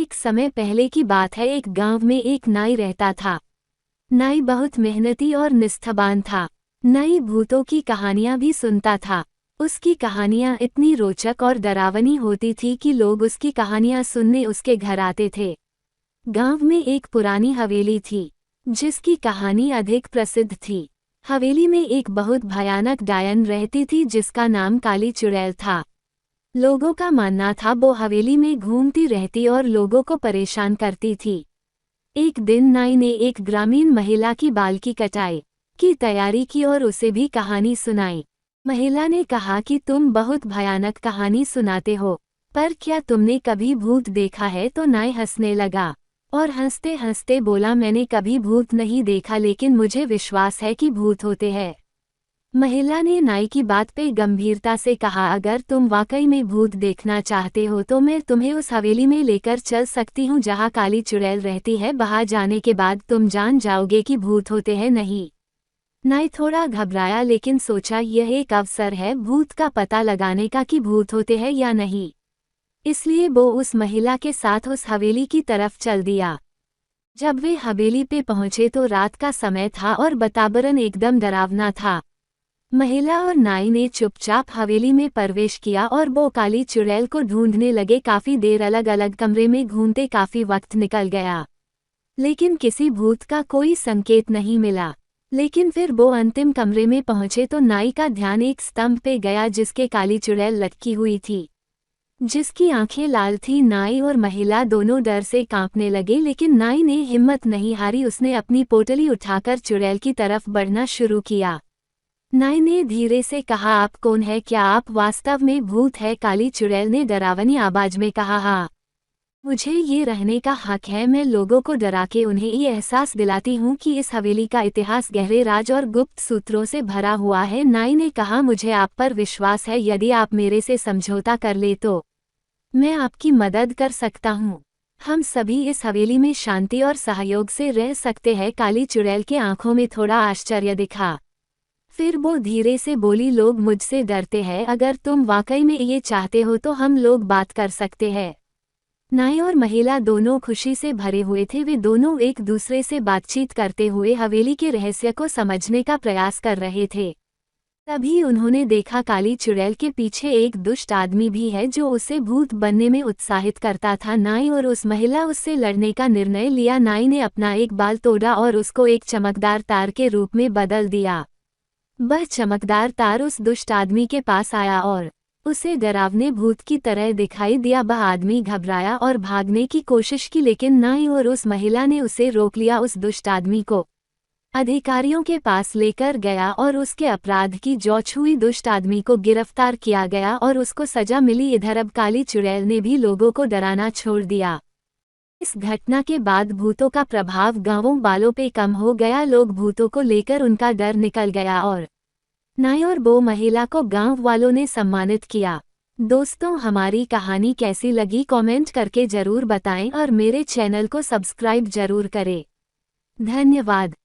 एक समय पहले की बात है। एक गांव में एक नाई रहता था। नाई बहुत मेहनती और निष्ठावान था। नाई भूतों की कहानियां भी सुनता था। उसकी कहानियां इतनी रोचक और डरावनी होती थी कि लोग उसकी कहानियां सुनने उसके घर आते थे। गांव में एक पुरानी हवेली थी, जिसकी कहानी अधिक प्रसिद्ध थी। हवेली में एक बहुत भयानक डायन रहती थी, जिसका नाम काली चुड़ैल था। लोगों का मानना था वो हवेली में घूमती रहती और लोगों को परेशान करती थी। एक दिन नाई ने एक ग्रामीण महिला की बाल की कटाई की तैयारी की और उसे भी कहानी सुनाई। महिला ने कहा कि तुम बहुत भयानक कहानी सुनाते हो, पर क्या तुमने कभी भूत देखा है? तो नाई हंसने लगा और हंसते हंसते बोला, मैंने कभी भूत नहीं देखा, लेकिन मुझे विश्वास है कि भूत होते हैं। महिला ने नाई की बात पे गंभीरता से कहा, अगर तुम वाकई में भूत देखना चाहते हो तो मैं तुम्हें उस हवेली में लेकर चल सकती हूँ जहाँ काली चुड़ैल रहती है। वहाँ जाने के बाद तुम जान जाओगे कि भूत होते हैं नहीं। नाई थोड़ा घबराया, लेकिन सोचा यह एक अवसर है भूत का पता लगाने का कि भूत होते हैं या नहीं। इसलिए वो उस महिला के साथ उस हवेली की तरफ चल दिया। जब वे हवेली पे पहुंचे तो रात का समय था और वातावरण एकदम डरावना था। महिला और नाई ने चुपचाप हवेली में प्रवेश किया और वो काली चुड़ैल को ढूंढने लगे। काफी देर अलग अलग कमरे में घूमते काफी वक्त निकल गया, लेकिन किसी भूत का कोई संकेत नहीं मिला। लेकिन फिर वो अंतिम कमरे में पहुंचे तो नाई का ध्यान एक स्तंभ पे गया, जिसके काली चुड़ैल लटकी हुई थी, जिसकी आंखें लाल थी। नाई और महिला दोनों डर से कांपने लगे, लेकिन नाई ने हिम्मत नहीं हारी। उसने अपनी पोटली उठाकर चुड़ैल की तरफ बढ़ना शुरू किया। नाई ने धीरे से कहा, आप कौन है? क्या आप वास्तव में भूत है? काली चुड़ैल ने डरावनी आवाज में कहा, हाँ, मुझे ये रहने का हक है। मैं लोगों को डरा के उन्हें ये एहसास दिलाती हूँ कि इस हवेली का इतिहास गहरे राज और गुप्त सूत्रों से भरा हुआ है। नाई ने कहा, मुझे आप पर विश्वास है। यदि आप मेरे से समझौता कर ले तो मैं आपकी मदद कर सकता हूँ। हम सभी इस हवेली में शांति और सहयोग से रह सकते हैं। काली चुड़ैल के आंखों में थोड़ा आश्चर्य दिखा। फिर वो धीरे से बोली, लोग मुझसे डरते हैं, अगर तुम वाकई में ये चाहते हो तो हम लोग बात कर सकते हैं। नाई और महिला दोनों खुशी से भरे हुए थे। वे दोनों एक दूसरे से बातचीत करते हुए हवेली के रहस्य को समझने का प्रयास कर रहे थे। तभी उन्होंने देखा, काली चुड़ैल के पीछे एक दुष्ट आदमी भी है जो उसे भूत बनने में उत्साहित करता था। नाई और उस महिला उससे लड़ने का निर्णय लिया। नाई ने अपना एक बाल तोड़ा और उसको एक चमकदार तार के रूप में बदल दिया। वह चमकदार तार उस दुष्ट आदमी के पास आया और उसे डरावने भूत की तरह दिखाई दिया। वह आदमी घबराया और भागने की कोशिश की, लेकिन नाई और उस महिला ने उसे रोक लिया। उस दुष्ट आदमी को अधिकारियों के पास लेकर गया और उसके अपराध की जांच हुई। दुष्ट आदमी को गिरफ्तार किया गया और उसको सजा मिली। इधर अब काली चुड़ैल ने भी लोगों को डराना छोड़ दिया। इस घटना के बाद भूतों का प्रभाव गांवों वालों पे कम हो गया। लोग भूतों को लेकर उनका डर निकल गया और नाई और वो महिला को गांव वालों ने सम्मानित किया। दोस्तों, हमारी कहानी कैसी लगी कमेंट करके जरूर बताएं और मेरे चैनल को सब्सक्राइब जरूर करें। धन्यवाद।